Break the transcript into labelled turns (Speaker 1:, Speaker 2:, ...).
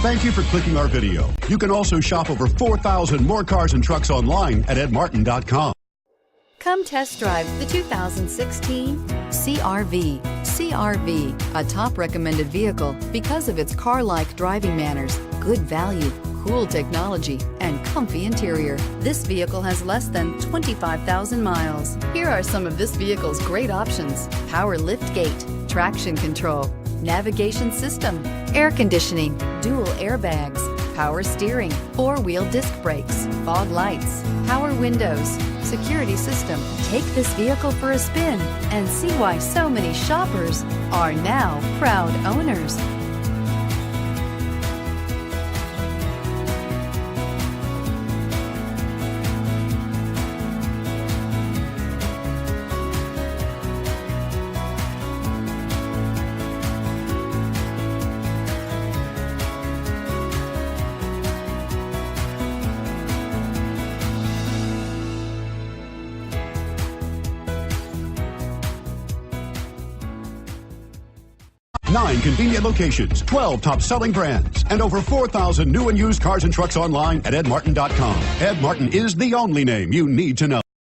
Speaker 1: Thank you for clicking our video. You can also shop over 4,000 more cars and trucks online at edmartin.com.
Speaker 2: Come test drive the 2016 CR-V. CR-V, a top recommended vehicle because of its car-like driving manners, good value, cool technology, and comfy interior. This vehicle has less than 25,000 miles. Here are some of this vehicle's great options: power lift gate, traction control, navigation system, air conditioning, dual airbags, power steering, four-wheel disc brakes, fog lights, power windows, security system. Take this vehicle for a spin and see why so many shoppers are now proud owners.
Speaker 1: Nine convenient locations, 12 top-selling brands, and over 4,000 new and used cars and trucks online at edmartin.com. Ed Martin is the only name you need to know.